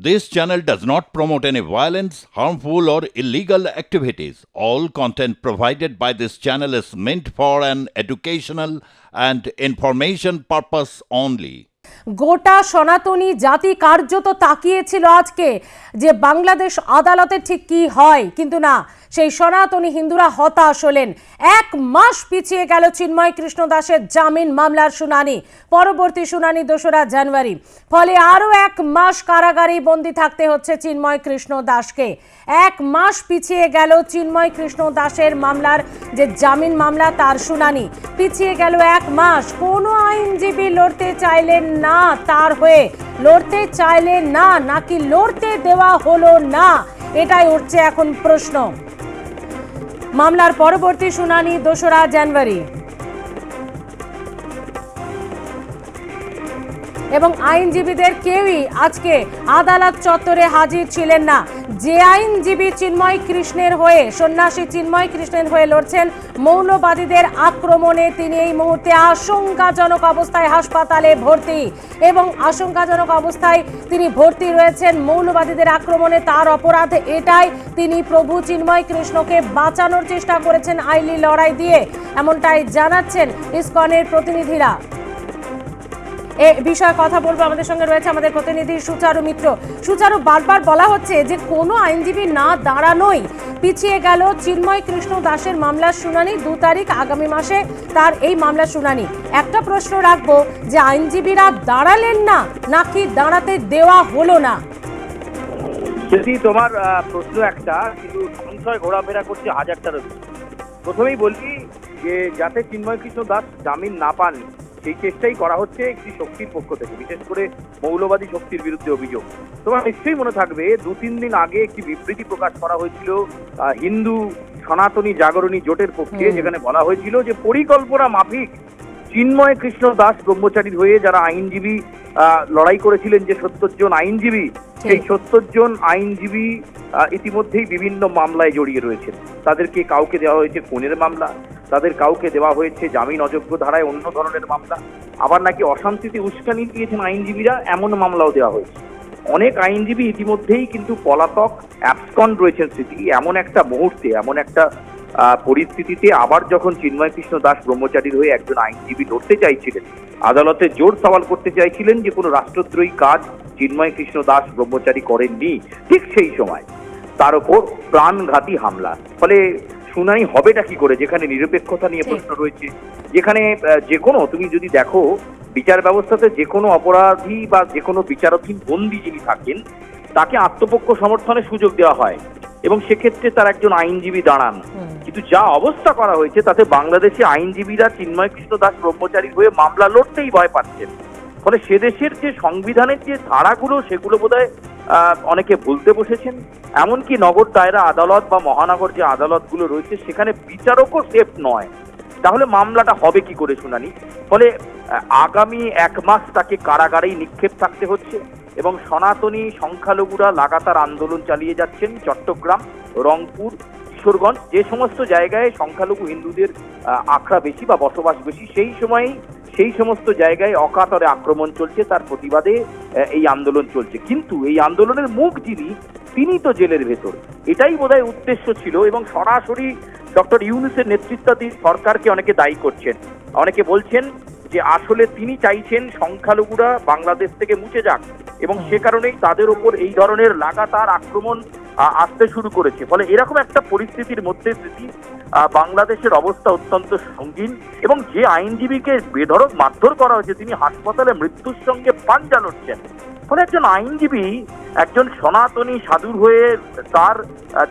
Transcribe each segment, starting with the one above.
This channel does not promote any violence, harmful, or illegal activities. All content provided by this channel is meant for an educational and information purpose only. গোটা সনাতনী জাতি কার্যত তাকিয়েছিল আজকে যে বাংলাদেশ আদালতে ঠিক কি হয়, কিন্তু না, সেই সনাতনী হিন্দুরা হতাশ হলেন। এক মাস পিছিয়ে গেল চিন্ময় কৃষ্ণ দাসের জামিন মামলার শুনানি। পরবর্তী শুনানি 2রা জানুয়ারি। ফলে আরও এক মাস কারাগারে বন্দী থাকতে হচ্ছে চিন্ময় কৃষ্ণ দাসকে। এক মাস পিছিয়ে গেল চিন্ময় কৃষ্ণ দাসের মামলার যে জামিন মামলা, তার শুনানি পিছিয়ে গেল এক মাস। কোনো আইনজীবী লড়তে চাইলেন না, তার হয়ে লড়তে চাইলেন না, নাকি লড়তে দেওয়া হলো না, এটাই উঠছে এখন প্রশ্ন। মামলার পরবর্তী শুনানি 2রা জানুয়ারি। এবং আইনজীবীদের কেউই আজকে আদালত চত্বরে হাজির ছিলেন না। যে আইনজীবী চিন্ময় কৃষ্ণের হয়ে, সন্ন্যাসী চিন্ময় কৃষ্ণের হয়ে লড়ছেন মৌলবাদীদের আক্রমণে, তিনি এই মুহূর্তে আশঙ্কাজনক অবস্থায় হাসপাতালে ভর্তি। এবং আশঙ্কাজনক অবস্থায় তিনি ভর্তি রয়েছেন মৌলবাদীদের আক্রমণে। তার অপরাধ এটাই, তিনি প্রভু চিন্ময় কৃষ্ণকে বাঁচানোর চেষ্টা করেছেন আইনি লড়াই দিয়ে, এমনটাই জানাচ্ছেন ইসকনের প্রতিনিধিরা। এ বিষয়ে কথা বলবো, আমাদের সঙ্গে রয়েছে আমাদের প্রতিনিধি সুচারু মিত্র। সুচারু, বারবার বলা হচ্ছে যে কোনো আইনজীবী না দাঁড়ানোই পিছিয়ে গেল চিন্ময় কৃষ্ণ দাসের মামলার শুনানি। 2 তারিখ আগামী মাসে তার এই মামলার শুনানি। একটা প্রশ্ন রাখবো, যে আইনজীবীরা দাঁড়ালেন না নাকি দাঁড়াতে দেওয়া হলো না? যদি তোমার প্রশ্ন একটা, কিন্তু সংশয় ঘোরাফেরা করছে হাজারটারও বেশি। প্রথমেই বলছি যে যাতে চিন্ময় কৃষ্ণ দাস জামিন না পান সেই চেষ্টাই করা হচ্ছে একটি শক্তির পক্ষ থেকে, বিশেষ করে মৌলবাদী শক্তির বিরুদ্ধে অভিযোগ। তোমার নিশ্চয়ই মনে থাকবে 2-3 দিন আগে একটি বিবৃতি প্রকাশ করা হয়েছিল হিন্দু সনাতনী জাগরণী জোটের পক্ষে, যেখানে বলা হয়েছিল যে পরিকল্পনা মাফিক চিন্ময় কৃষ্ণ দাস ব্রহ্মচারীর হয়ে যারা আইনজীবী লড়াই করেছিলেন, যে 70 জন আইনজীবী, সেই 70 জন আইনজীবী ইতিমধ্যেই বিভিন্ন মামলায় জড়িয়ে রয়েছেন। তাদেরকে কাউকে দেওয়া হয়েছে খুনের মামলা, তাদের কাউকে দেওয়া হয়েছে জামিন অযোগ্য ধারায় অন্য ধরনের মামলা, আবার নাকি অশান্তিতে উস্কানি দিয়েছেন আইনজীবীরা, এমন মামলাও দেওয়া হয়েছে। অনেক আইনজীবী ইতিমধ্যেই কিন্তু পলাতক, অ্যাবসকন্ড রয়েছেন। স্মৃতি এমন একটা মুহূর্তে, এমন একটা পরিস্থিতিতে আবার যখন চিন্ময় কৃষ্ণ দাস ব্রহ্মচারীর হয়ে একজন আইনজীবী লড়তে চাইছিলেন, আদালতে জোর সওয়াল করতে চাইছিলেন যে কোনো রাষ্ট্রদ্রোহী কাজ চিন্ময় কৃষ্ণ দাস ব্রহ্মচারী করেননি, ঠিক সেই সময় তার উপর প্রাণঘাতী হামলা। ফলে শুনানি হবেটা কি করে, যেখানে নিরপেক্ষতা নিয়ে প্রশ্ন রয়েছে, যেখানে যে কোনো, তুমি যদি দেখো বিচার ব্যবস্থাতে যে কোনো অপরাধী বা যে কোনো বিচারাধীন বন্দী যিনি থাকেন, তাকে আত্মপক্ষ সমর্থনের সুযোগ দেওয়া হয় এবং সেক্ষেত্রে তার একজন আইনজীবী দাঁড়ান। কিন্তু যা অবস্থা করা হয়েছে তাতে বাংলাদেশে আইনজীবীরা চিন্ময় কৃষ্ণ দাস ব্রহ্মচারী হয়ে মামলা লড়তেই ভয় পাচ্ছেন। ফলে সে দেশের যে সংবিধানের যে ধারাগুলো, সেগুলো বোধহয় অনেকে ভুলতে বসেছেন। এমনকি নগর দায়রা আদালত বা মহানগর যে আদালতগুলো রয়েছে, সেখানে বিচারকও সেফ নয়। তাহলে মামলাটা হবে কি করে শুনানি? ফলে আগামী 1 মাস তাকে কারাগারেই নিক্ষেপ থাকতে হচ্ছে। এবং সনাতনী সংখ্যালঘুরা লাগাতার আন্দোলন চালিয়ে যাচ্ছেন। চট্টগ্রাম, রংপুর, কিশোরগঞ্জ, যে সমস্ত জায়গায় সংখ্যালঘু হিন্দুদের আখড়া বেশি বা বসবাস বেশি, সেই সমস্ত জায়গায় অকাতরে আক্রমণ চলছে। তার প্রতিবাদে এই আন্দোলন চলছে। কিন্তু এই আন্দোলনের মুখ তিনি তো জেলের ভেতর। এটাই বোধহয় উদ্দেশ্য ছিল। এবং সরাসরি ডক্টর ইউনূসের নেতৃত্বাধীন সরকারকে অনেকে দায়ী করছেন। অনেকে বলছেন যে আসলে তিনি চাইছেন সংখ্যালঘুরা বাংলাদেশ থেকে মুছে যাক, এবং সে কারণেই তাদের উপর এই ধরনের লাগাতার আক্রমণ আসতে শুরু করেছে। ফলে এরকম একটা পরিস্থিতির মধ্যে বাংলাদেশের অবস্থা অত্যন্ত সঙ্গীন। এবং যে আইনজীবীকে বেধড়ক মারধর করা হয়েছে, তিনি হাসপাতালে মৃত্যুর সঙ্গে পাঞ্জা লড়ছেন। ফলে একজন আইনজীবী, একজন সনাতনী সাধুর হয়ে তার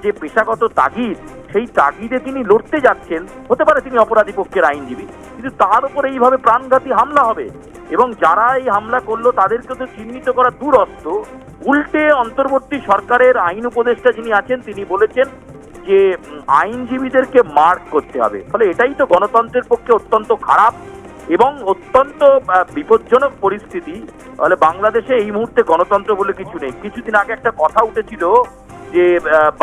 যে পেশাগত তাগিদ, সেই তাগিদে তিনি লড়তে যাচ্ছেন। হতে পারে তিনি অপরাধী পক্ষের আইনজীবী, কিন্তু তার উপর এইভাবে প্রাণঘাতী হামলা হবে। এবং যারা এই হামলা করলো তাদেরকে তো চিহ্নিত করা দুরস্ত। উল্টে অন্তর্বর্তী সরকারের আইন উপদেষ্টা যিনি আছেন, তিনি বলেছেন যে আইনজীবীদেরকে মার্ক করতে হবে। ফলে এটাই তো গণতন্ত্রের পক্ষে অত্যন্ত খারাপ এবং অত্যন্ত বিপজ্জনক পরিস্থিতি। তাহলে বাংলাদেশে এই মুহূর্তে গণতন্ত্র বলে কিছু নেই। কিছুদিন আগে একটা কথা উঠেছিল যে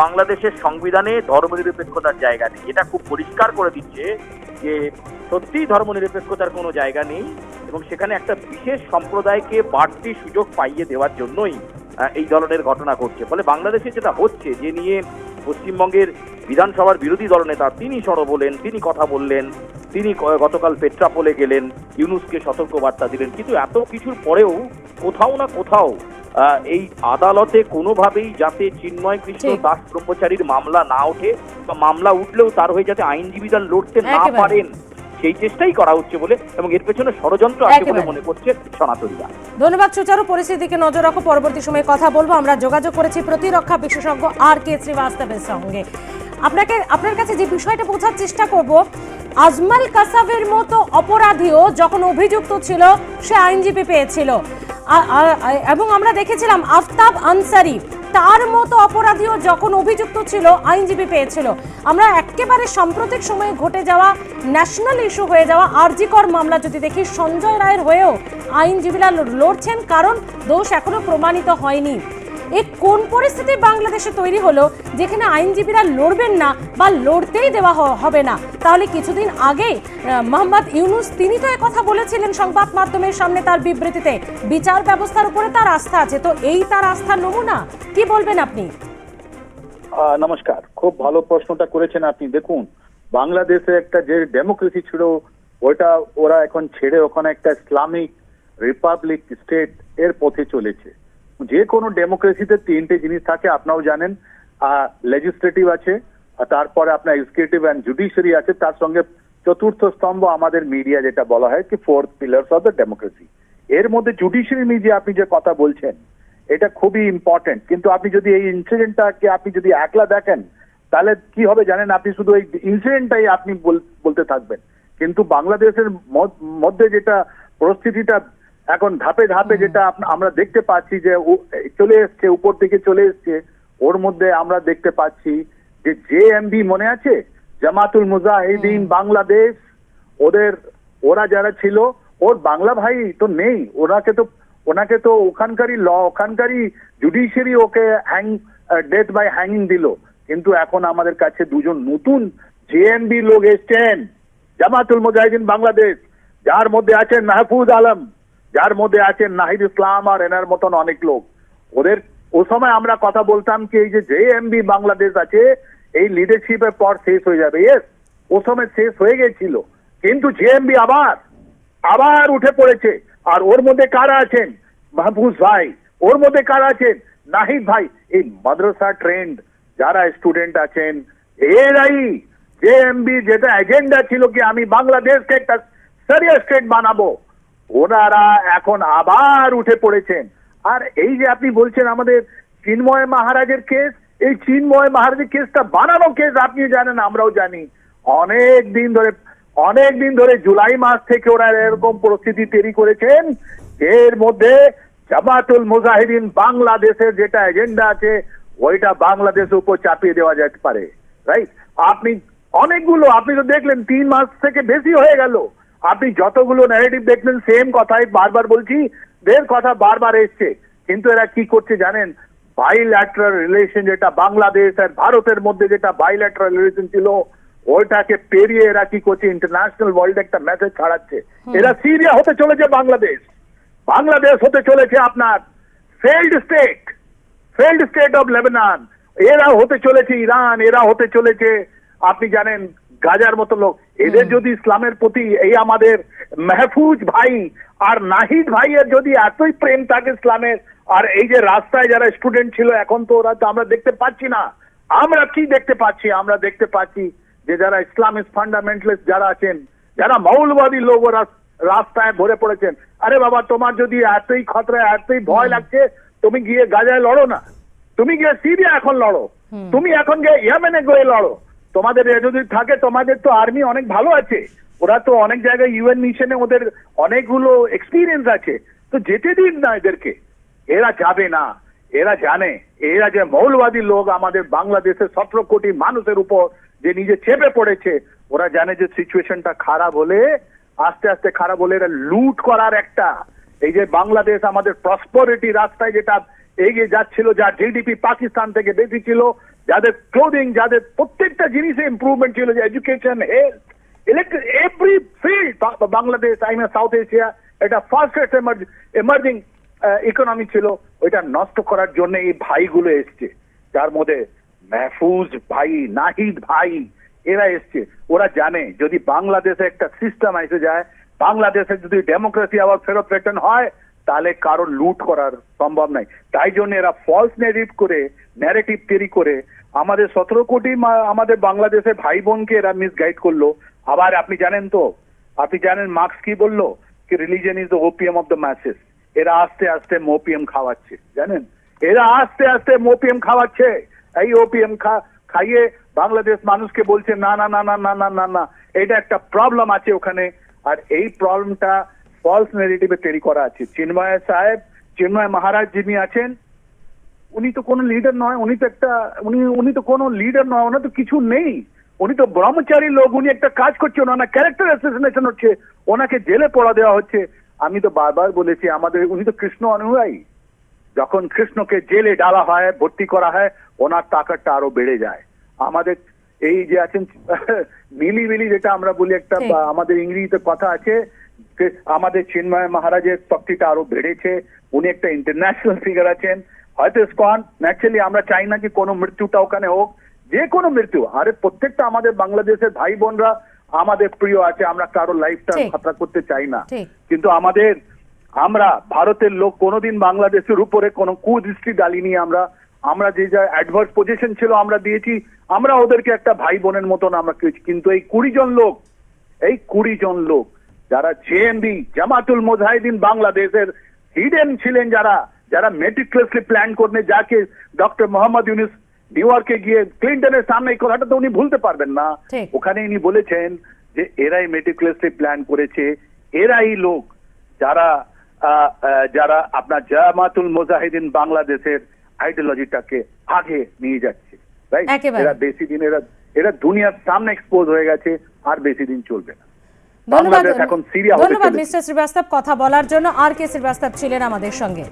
বাংলাদেশের সংবিধানে ধর্মনিরপেক্ষতার জায়গা নেই। এটা খুব পরিষ্কার করে দিচ্ছে যে সত্যিই ধর্মনিরপেক্ষতার কোনো জায়গা নেই, এবং সেখানে একটা বিশেষ সম্প্রদায়কে বাড়তি সুযোগ পাইয়ে দেওয়ার জন্যই এই ধরনের ঘটনা ঘটছে। ফলে বাংলাদেশে যেটা হচ্ছে, যে নিয়ে পশ্চিমবঙ্গের বিধানসভার বিরোধী দলনেতা তিনি সরব হলেন, তিনি কথা বললেন, তিনি গতকাল পেট্রাপোলে গেলেন, ইউনূসকে সতর্কবার্তা দিলেন, কিন্তু এত কিছুর পরেও কোথাও না কোথাও এই আদালতে কোনোভাবেই যাতে চিন্ময় কৃষ্ণ দাস ব্রহ্মচারীর মামলা না ওঠে, বা মামলা উঠলেও তার হয়ে যাতে আইনজীবীরা লড়তে না পারেন, সেই চেষ্টাই করা হচ্ছে বলে, এবং এর পেছনে ষড়যন্ত্র আছে বলে মনে করছে সনাতনীরা। ধন্যবাদ সুচারু, পরিস্থিতিকে নজর রাখো, পরবর্তী সময়ে কথা বলবো। আমরা যোগাযোগ করেছি প্রতিরক্ষা বিশেষজ্ঞ R.K. শ্রীবাস্তবের সঙ্গে। আপনার কাছে যে বিষয়টা বোঝার চেষ্টা করব, আজমল কাসাবের মতো অপরাধীও যখন অভিযুক্ত ছিল সে আইনজীবী পেয়েছিল, এবং আমরা দেখেছিলাম আফতাব আনসারি তার মতো অপরাধীও যখন অভিযুক্ত ছিল আইনজীবী পেয়েছিল। আমরা একেবারে সাম্প্রতিক সময়ে ঘটে যাওয়া ন্যাশনাল ইস্যু হয়ে যাওয়া আরজি কর মামলা যদি দেখি, সঞ্জয় রায়ের হয়েও আইনজীবীরা লড়ছেন, কারণ দোষ এখনো প্রমাণিত হয়নি। এই কোন পরিস্থিতি বাংলাদেশে তৈরি হলো যেখানে আইনজীবীরা লড়বেন না বা লড়তেই দেওয়া হবে না? তাহলে কিছুদিন আগে মোহাম্মদ ইউনূস তিনি তো কথা বলেছিলেন সংবাদ মাধ্যমের সামনে তার বিবৃতিতে, বিচার ব্যবস্থার উপরে তার আস্থা আছে। তো এই তার আস্থার নমুনা, কি বলবেন আপনি? নমস্কার, খুব ভালো প্রশ্নটা করেছেন আপনি। দেখুন, বাংলাদেশে একটা যে ডেমোক্রেসি ছিল ওটা ওরা এখন ছেড়ে ওখানে একটা ইসলামিক রিপাবলিক স্টেট এর পথে চলেছে। যে কোনো ডেমোক্রেসিতে তিনটে জিনিস থাকে, আপনারাও জানেন। লেজিসলেটিভ আছে, তারপরে আপনার এক্সিকিউটিভ অ্যান্ড জুডিশিয়ারি আছে, তার সঙ্গে চতুর্থ স্তম্ভ আমাদের মিডিয়া, যেটা বলা হয় কি fourth pillars of the democracy. এর মধ্যে জুডিশিয়ারি নিয়ে আপনি যে কথা বলছেন এটা খুবই ইম্পর্টেন্ট। কিন্তু আপনি যদি এই ইনসিডেন্টটাকে আপনি যদি একলা দেখেন তাহলে কি হবে জানেন, আপনি শুধু এই ইনসিডেন্টটাই আপনি বলতে থাকবেন। কিন্তু বাংলাদেশের মধ্যে যেটা পরিস্থিতিটা এখন ধাপে ধাপে যেটা আমরা দেখতে পাচ্ছি যে চলে এসছে, উপর দিকে চলে এসছে, ওর মধ্যে আমরা দেখতে পাচ্ছি যে জেএমবি মনে আছে, জামাতুল মুজাহিদিন বাংলাদেশ, ওরা যারা ছিল, ওর বাংলা ভাই তো নেই, ওনাকে তো ওখানকারই জুডিশিয়ারি ওকে ডেথ বাই হ্যাঙ্গিং দিল। কিন্তু এখন আমাদের কাছে দুজন নতুন জেএমবি লোক এসছেন, জামাতুল মুজাহিদিন বাংলাদেশ, যার মধ্যে আছেন মাহফুজ আলম, যার মধ্যে আছেন নাহিদ ইসলাম আর এনার মতন অনেক লোক। ও সময় আমরা কথা বলতাম কি এই যে জেএমবি বাংলাদেশ আছে এই লিডারশিপের পর শেষ হয়ে যাবে। ইয়েস, ও সময় শেষ হয়ে গেছিল, কিন্তু জেএমবি আবার উঠে পড়েছে। আর ওর মধ্যে কারা আছেন? মাহফুজ ভাই, ওর মধ্যে কারা আছেন? নাহিদ ভাই। এই মাদ্রাসা ট্রেন্ড যারা স্টুডেন্ট আছেন, এরাই জেএমবি যেটা এজেন্ডা ছিল কি আমি বাংলাদেশকে একটা সারিয়া স্টেট বানাবো, ওনারা এখন আবার উঠে পড়েছেন। আর এই যে আপনি বলছেন আমাদের চিন্ময় মহারাজের কেস, এই চিন্ময় মহারাজের কেসটা বানানো কেস, আপনি জানেন আমরাও জানি। অনেক দিন ধরে জুলাই মাস থেকে ওরা এরকম পরিস্থিতি তৈরি করেছেন, এর মধ্যে জামাতুল মুজাহিদিন বাংলাদেশের যেটা এজেন্ডা আছে ওইটা বাংলাদেশের উপর চাপিয়ে দেওয়া যেতে পারে। রাইট? আপনি তো দেখলেন 3 মাস থেকে বেশি হয়ে গেল, আপনি যতগুলো ন্যারেটিভ দেখলেন সেম কথাই বারবার বলছি, দের কথা বারবার এসছে। কিন্তু এরা কি করছে জানেন, বাইল্যাটারাল রিলেশন যেটা বাংলাদেশ আর ভারতের মধ্যে যেটা বাইল্যাটারাল রিলেশন ছিল ওইটাকে পেরিয়ে এরা কি করছে, ইন্টারন্যাশনাল ওয়ার্ল্ড একটা মেসেজ ছড়াচ্ছে। এরা সিরিয়া হতে চলেছে, বাংলাদেশ হতে চলেছে আপনার ফেল্ড স্টেট অফ লেবানন, এরা হতে চলেছে ইরান, এরা হতে চলেছে আপনি জানেন গাজার মতো লোক। এদের যদি ইসলামের প্রতি এই আমাদের মাহফুজ ভাই আর নাহিদ ভাইয়ের যদি এতই প্রেম থাকে ইসলামের, আর এই যে রাস্তায় যারা স্টুডেন্ট ছিল এখন তো ওরা তো আমরা দেখতে পাচ্ছি না, আমরা কি দেখতে পাচ্ছি? আমরা দেখতে পাচ্ছি যে যারা ইসলামিক ফান্ডামেন্টালিস্ট যারা আছেন, যারা মৌলবাদী লোক, ওরা রাস্তায় ভরে পড়েছেন। আরে বাবা, তোমার যদি এতই খতরা, এতই ভয় লাগছে, তুমি গিয়ে গাজায় লড়ো না, তুমি গিয়ে সিরিয়া এখন লড়ো, তুমি এখন গিয়ে ইয়েমেনে গিয়ে লড়ো। তোমাদের যদি থাকে, তোমাদের তো আর্মি অনেক ভালো আছে, ওরা তো অনেক জায়গায় ইউএন মিশনে ওদের অনেকগুলো এক্সপিরিয়েন্স আছে, তো যেতে দিন না এদেরকে। এরা যাবে না, এরা জানে এরা যে মৌলবাদী লোক আমাদের বাংলাদেশের 17 কোটি মানুষের উপর যে নিজে চেপে পড়েছে, ওরা জানে যে সিচুয়েশনটা খারাপ হলে, আস্তে আস্তে খারাপ হলে এরা লুট করার একটা, এই যে বাংলাদেশ আমাদের প্রসপারিটি রাস্তায় যেটা এগিয়ে যাচ্ছিল, যার জিডিপি পাকিস্তান থেকে বেশি ছিল, যাদের ক্লোদিং, যাদের প্রত্যেকটা জিনিসে ইম্প্রুভমেন্ট ছিল, যে education, health, electric, every field, Bangladesh south Asia এটা ফার্স্টেস্ট এমার্জিং ইকোনমি ছিল, ওইটা নষ্ট করার জন্য এই ভাইগুলো এসছে, যার মধ্যে মেহফুজ ভাই, নাহিদ ভাই, এরা এসছে। ওরা জানে যদি বাংলাদেশে একটা সিস্টেম এসে যায়, বাংলাদেশে যদি ডেমোক্রেসি আবার ফেরত রিটার্ন হয়, তাহলে কারো লুট করার সম্ভব নাই। তাই জন্য এরা ফলস ন্যারেটিভ তৈরি করে আমাদের 17 কোটি আমাদের বাংলাদেশের ভাই বোনকে এরা মিসগাইড করলো। আবার আপনি জানেন মার্কস কি বললো, কি religion is the opium of the masses. এরা আস্তে আস্তে ওপিয়াম খাওয়াচ্ছে, জানেন, এরা আস্তে আস্তে ওপিয়াম খাওয়াচ্ছে। এই ওপিয়াম খাইয়ে বাংলাদেশ মানুষকে বলছে না না না না না না না না, এটা একটা প্রবলেম আছে ওখানে। আর এই প্রবলেমটা ফলস নেগেটিভে তৈরি করা আছে। চিন্ময় মহারাজ যিনি আছেন, উনি তো কোনো লিডার নয়, উনি তো কোনো লিডার নয়, ওনার তো কিছু নেই, উনি তো ব্রহ্মচারী লোক, উনি একটা কাজ করছেন, ওনার ক্যারেক্টার অ্যাসাসিনেশন হচ্ছে, ওনাকে জেলে পড়া দেওয়া হচ্ছে। আমি তো বারবার বলেছি উনি তো কৃষ্ণ অনুযায়ী, যখন কৃষ্ণকে জেলে ডালা হয়, ভর্তি করা হয়, ওনার তাকতটা আরো বেড়ে যায়। আমাদের এই যে আছেন মিলি যেটা আমরা বলি, একটা আমাদের ইংরেজিতে কথা আছে, আমাদের চিন্ময় মহারাজের শক্তিটা আরো বেড়েছে, উনি একটা ইন্টারন্যাশনাল ফিগার আছেন। হয়তো স্কন ন্যাচারালি আমরা চাই না কি কোনো মৃত্যুটা ওখানে হোক, যে কোনো মৃত্যু, আরে প্রত্যেকটা আমাদের বাংলাদেশের ভাই বোনরা আমাদের প্রিয় আছে, আমরা কারো লাইফটা খাতরা করতে চাই না, কিন্তু আমরা ভারতের লোক কোনোদিন বাংলাদেশের উপরে কোনো কুদৃষ্টি ডালিনি। আমরা যে যা অ্যাডভার্স পজিশন ছিল আমরা দিয়েছি, আমরা ওদেরকে একটা ভাই বোনের মতন আমরা করেছি। কিন্তু এই 20 জন লোক যারা জেএমবি জামাতুল মুজাহিদিন বাংলাদেশের হিডেন ছিলেন, যারা মেটিকুলাসলি প্ল্যান করনে, যাকে ডক্টর মোহাম্মদ ইউনুস নিউ ইয়র্কে গিয়ে ক্লিন্টনের সামনে এই কথাটা তো উনি ভুলতে পারবেন না। ওখানে উনি বলেছেন যে এরাই মেটিকুলাসলি প্ল্যান করেছে, এরাই লোক যারা আপনার জামাতুল মুজাহিদিন বাংলাদেশের আইডিওলজিটাকে আগে নিয়ে যাচ্ছে, রাইট? এরা বেশি দিন এরা দুনিয়ার সামনে এক্সপোজ হয়ে গেছে, আর বেশি দিন চলবে না। ধন্যবাদ মিস্টার শ্রীবাস্তব কথা বলার জন্য। আর কে শ্রীবাস্তব ছিলেন আমাদের সঙ্গে।